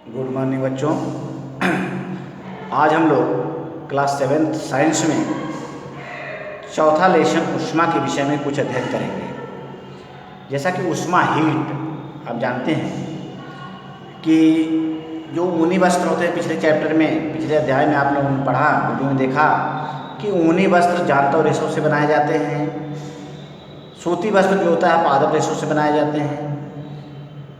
Good morning बच्चों। आज हम लोग क्लास 7th साइंस में चौथा लेसन ऊष्मा के विषय में कुछ अध्ययन करेंगे। जैसा कि ऊष्मा हीट आप जानते हैं कि जो ऊनी वस्त्र होते हैं, पिछले चैप्टर में पिछले अध्याय में आप लोगों ने पढ़ा, वीडियो में देखा कि ऊनी वस्त्र जांतव रेशों से बनाए जाते हैं। सूती वस्त्र जो होता है पादप रेशों से बनाए जाते हैं।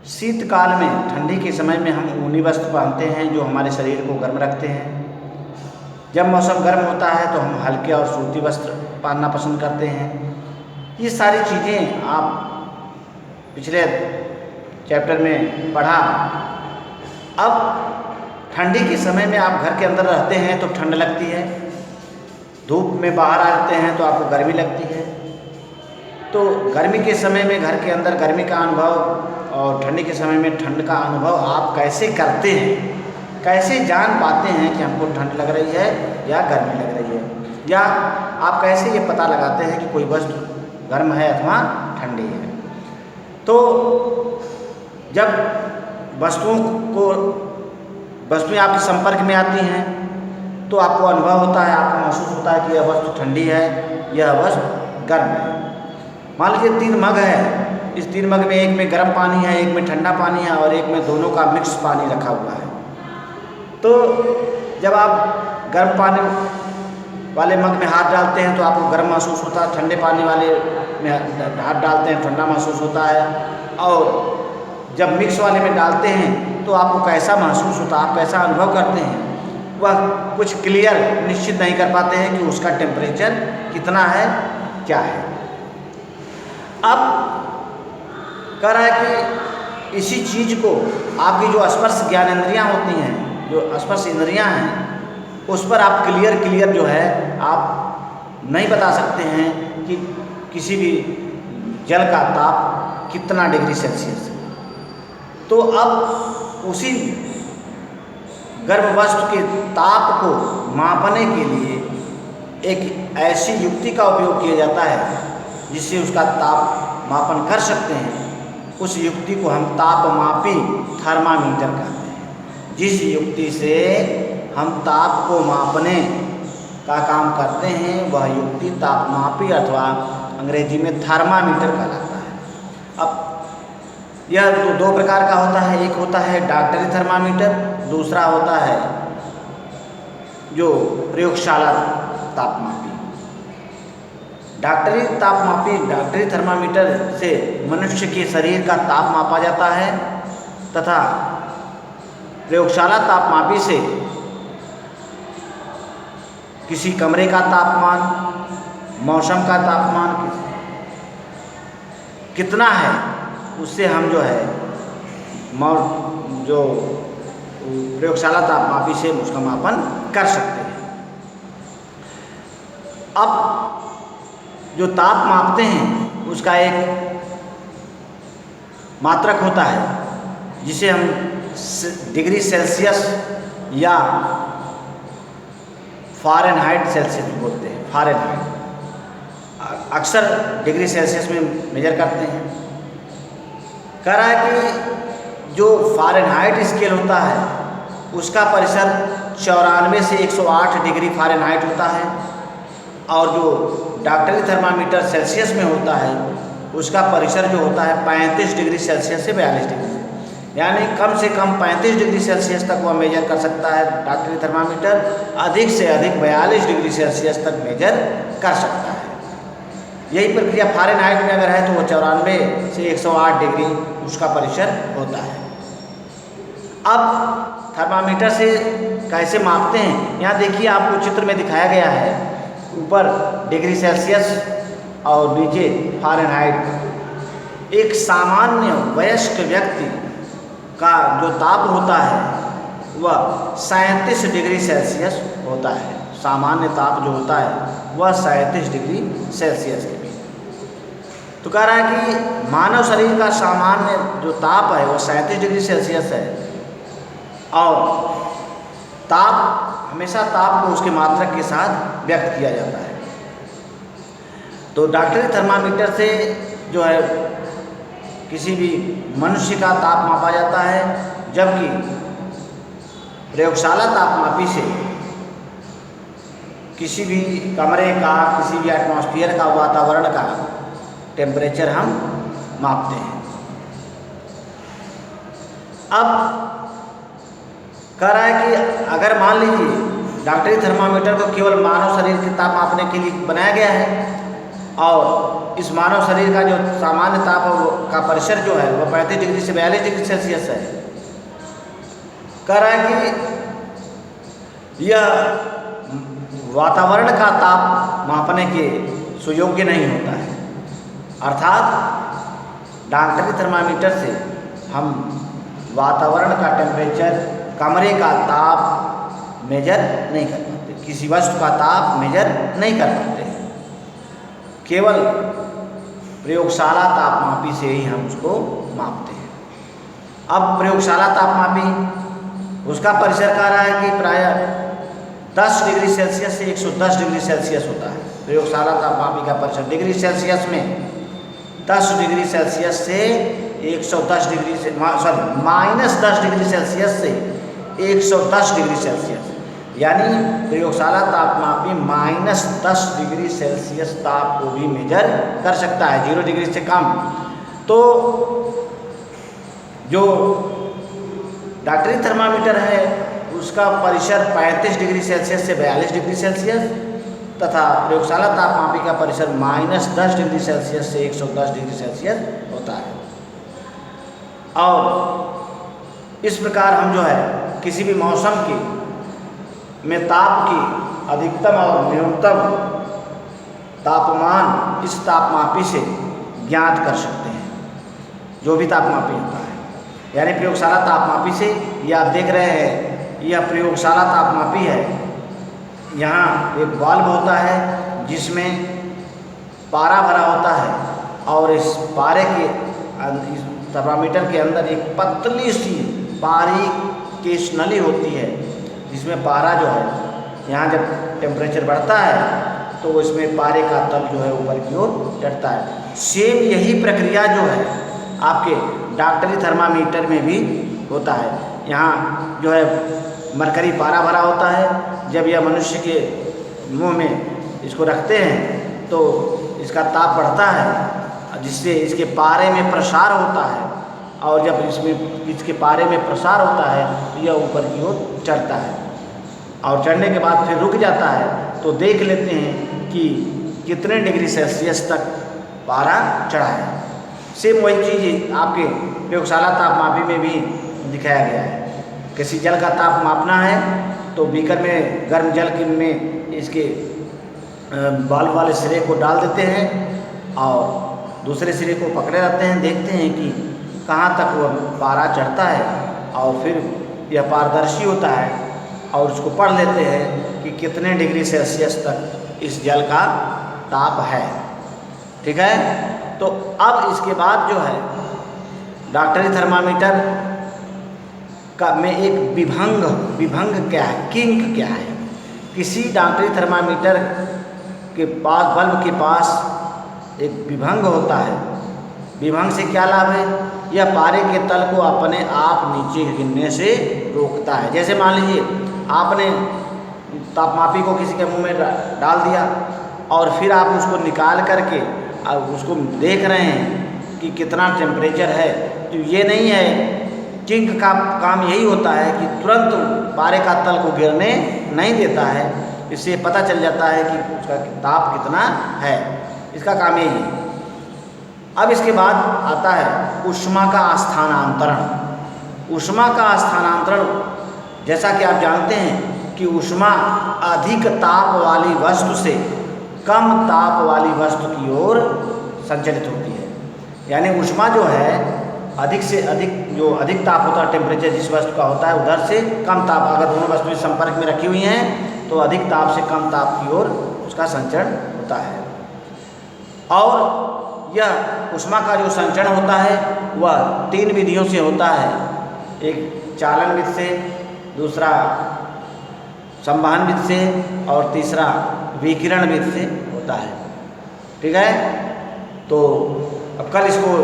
शीतकाल में, ठंडी के समय में हम ऊनी वस्त्र पहनते हैं जो हमारे शरीर को गर्म रखते हैं। जब मौसम गर्म होता है तो हम हल्के और सूती वस्त्र पहनना पसंद करते हैं। ये सारी चीज़ें आप पिछले चैप्टर में पढ़ा। अब ठंडी के समय में आप घर के अंदर रहते हैं तो ठंड लगती है, धूप में बाहर आते हैं तो आपको गर्मी लगती है। तो गर्मी के समय में घर के अंदर गर्मी का अनुभव और ठंडी के समय में ठंड का अनुभव आप कैसे करते हैं, कैसे जान पाते हैं कि हमको ठंड लग रही है या गर्मी लग रही है, या आप कैसे ये पता लगाते हैं कि कोई वस्तु गर्म है अथवा ठंडी है। तो जब वस्तुएं आपके संपर्क में आती हैं तो आपको अनुभव होता है, आपको महसूस होता है कि यह वस्तु ठंडी है, यह वस्तु गर्म है। मान लीजिए 3 मग है, इस 3 मग में एक में गर्म पानी है, एक में ठंडा पानी है और एक में दोनों का मिक्स पानी रखा हुआ है। तो जब आप गर्म पानी वाले मग में हाथ डालते हैं तो आपको गर्म महसूस होता है, ठंडे पानी वाले में हाथ डालते हैं ठंडा महसूस होता है, और जब मिक्स वाले में डालते हैं तो आपको कैसा महसूस होता है, आप कैसा अनुभव करते हैं, वह कुछ क्लियर निश्चित नहीं कर पाते हैं कि उसका टेम्परेचर कितना है, क्या है। अब कह रहा है कि इसी चीज़ को आपकी जो स्पर्श ज्ञानेंद्रियाँ होती हैं, जो स्पर्श इंद्रियाँ हैं, उस पर आप क्लियर जो है आप नहीं बता सकते हैं कि किसी भी जल का ताप कितना डिग्री सेल्सियस है। तो अब उसी गर्म वस्तु के ताप को मापने के लिए एक ऐसी युक्ति का उपयोग किया जाता है जिससे उसका ताप मापन कर सकते हैं। उस युक्ति को हम तापमापी थर्मामीटर कहते हैं। जिस युक्ति से हम ताप को मापने का काम करते हैं वह युक्ति तापमापी अथवा अंग्रेजी में थर्मामीटर कहलाता है। अब यह दो प्रकार का होता है, एक होता है डॉक्टरी थर्मामीटर, दूसरा होता है जो प्रयोगशाला तापमापी। डॉक्टरी थर्मामीटर से मनुष्य के शरीर का ताप मापा जाता है तथा प्रयोगशाला तापमापी से किसी कमरे का तापमान, मौसम का तापमान कितना है उससे हम जो है जो प्रयोगशाला तापमापी से उसका मापन कर सकते हैं। अब जो ताप मापते हैं उसका एक मात्रक होता है जिसे हम डिग्री सेल्सियस या फ़ारेनहाइट सेल्सियस बोलते हैं। फ़ारेनहाइट अक्सर डिग्री सेल्सियस में मेजर करते हैं। कह रहा है कि जो फ़ारेनहाइट स्केल होता है उसका परिसर 94 से 108 डिग्री फ़ारेनहाइट होता है, और जो डॉक्टरी थर्मामीटर सेल्सियस में होता है उसका परिसर जो होता है 35 डिग्री सेल्सियस से 42 डिग्री, यानी कम से कम 35 डिग्री सेल्सियस तक वह मेजर कर सकता है डॉक्टरी थर्मामीटर, अधिक से अधिक 42 डिग्री सेल्सियस तक मेजर कर सकता है। यही प्रक्रिया फ़ारेनहाइट में अगर है तो वह 94 से 108 डिग्री उसका परिसर होता है। अब थर्मामीटर से कैसे मापते हैं, यहाँ देखिए आपको चित्र में दिखाया गया है, ऊपर डिग्री सेल्सियस और नीचे फ़ारेनहाइट। एक सामान्य वयस्क व्यक्ति का जो ताप होता है वह 37 डिग्री सेल्सियस होता है। सामान्य ताप जो होता है वह 37 डिग्री सेल्सियस के बीच। तो कह रहा है कि मानव शरीर का सामान्य जो ताप है वह 37 डिग्री सेल्सियस है, और हमेशा ताप को उसके मात्रक के साथ व्यक्त किया जाता है। तो डॉक्टरी थर्मामीटर से जो है किसी भी मनुष्य का ताप मापा जाता है, जबकि प्रयोगशाला तापमापी से किसी भी कमरे का, किसी भी एटमॉस्फेयर का, वातावरण का टेम्परेचर हम मापते हैं। अब कह रहा है कि अगर मान लीजिए डॉक्टरी थर्मामीटर को केवल मानव शरीर के ताप मापने के लिए बनाया गया है और इस मानव शरीर का जो सामान्य ताप का परिसर जो है वो 35 डिग्री से 42 डिग्री सेल्सियस है। कह रहा है कि यह वातावरण का ताप मापने के सुयोग्य नहीं होता है, अर्थात डॉक्टरी थर्मामीटर से हम वातावरण का टेम्परेचर, कमरे का ताप मेजर नहीं कर पाते, किसी वस्तु का ताप मेजर नहीं कर पाते, केवल प्रयोगशाला तापमापी से ही हम उसको मापते हैं। अब प्रयोगशाला तापमापी उसका परिसर कह रहा है कि प्रायः 10 डिग्री सेल्सियस से 110 डिग्री सेल्सियस होता है। प्रयोगशाला तापमापी का परिसर डिग्री सेल्सियस में 10 डिग्री सेल्सियस से 110 डिग्री से -10 डिग्री सेल्सियस से 110 डिग्री सेल्सियस, यानी प्रयोगशाला तापमापी -10 डिग्री सेल्सियस ताप को भी मेजर कर सकता है, 0 डिग्री से कम। तो जो डॉक्टरी थर्मामीटर है उसका परिसर 35 डिग्री सेल्सियस से 42 डिग्री सेल्सियस तथा प्रयोगशाला तापमापी का परिसर -10 डिग्री सेल्सियस से 110 डिग्री सेल्सियस होता है। और इस प्रकार हम जो है किसी भी मौसम की में ताप की अधिकतम और न्यूनतम तापमान इस तापमापी से ज्ञात कर सकते हैं, जो भी तापमापी होता है। यानी प्रयोगशाला तापमापी से, ये आप देख रहे हैं यह प्रयोगशाला तापमापी है। यहाँ एक बल्ब होता है जिसमें पारा भरा होता है और इस पारे के इस थर्मामीटर के अंदर एक पतली सी बारीक केश नली होती है जिसमें पारा जो है, यहाँ जब टेम्परेचर बढ़ता है तो इसमें पारे का तल जो है ऊपर की ओर चढ़ता है। सेम यही प्रक्रिया जो है आपके डॉक्टरी थर्मामीटर में भी होता है। यहाँ जो है मरकरी पारा भरा होता है, जब यह मनुष्य के मुंह में इसको रखते हैं तो इसका ताप बढ़ता है, जिससे इसके पारे में प्रसार होता है और जब इसके पारे में प्रसार होता है तो यह ऊपर की ओर चढ़ता है और चढ़ने के बाद फिर रुक जाता है। तो देख लेते हैं कि कितने डिग्री सेल्सियस तक पारा चढ़ा है। सेम वही चीज़ आपके प्रयोगशाला तापमापी में भी दिखाया गया है। किसी जल का ताप मापना है तो बीकर में गर्म जल में इसके बल्ब वाले सिरे को डाल देते हैं और दूसरे सिरे को पकड़े रहते हैं, देखते हैं कि कहाँ तक वह पारा चढ़ता है और फिर यह पारदर्शी होता है और उसको पढ़ लेते हैं कि कितने डिग्री सेल्सियस तक इस जल का ताप है। ठीक है, तो अब इसके बाद जो है डॉक्टरी थर्मामीटर का में एक विभंग क्या है, किंक क्या है। किसी डॉक्टरी थर्मामीटर के पास, बल्ब के पास एक विभंग होता है। विभंग से क्या लाभ है, यह पारे के तल को अपने आप नीचे गिरने से रोकता है। जैसे मान लीजिए आपने तापमापी को किसी के मुंह में डाल दिया और फिर आप उसको निकाल करके उसको देख रहे हैं कि कितना टेम्परेचर है, तो ये नहीं है। किंक का काम यही होता है कि तुरंत पारे का तल को गिरने नहीं देता है, इससे पता चल जाता है कि उसका ताप कितना है। इसका काम यही है। अब इसके बाद आता है ऊष्मा का स्थानांतरण। ऊष्मा का स्थानांतरण, जैसा कि आप जानते हैं कि ऊष्मा अधिक ताप वाली वस्तु से कम ताप वाली वस्तु की ओर संचलित होती है। यानी ऊष्मा जो है अधिक से अधिक, जो अधिक ताप होता है, टेम्परेचर जिस वस्तु का होता है उधर से कम ताप, अगर दोनों वस्तुएं संपर्क में रखी हुई हैं तो अधिक ताप से कम ताप की ओर उसका संचरण होता है। और यह ऊष्मा का जो संचरण होता है वह 3 विधियों से होता है। एक चालन विधि से, दूसरा संवहन विधि से और तीसरा विकिरण विधि से होता है। ठीक है, तो अब कल इसको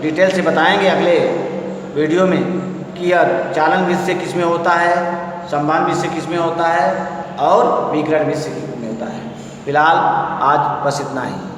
डिटेल से बताएंगे अगले वीडियो में कि यह चालन विधि से किस में होता है संवहन विषय किस में होता है और विकिरण विषय में होता है। फिलहाल आज बस इतना ही।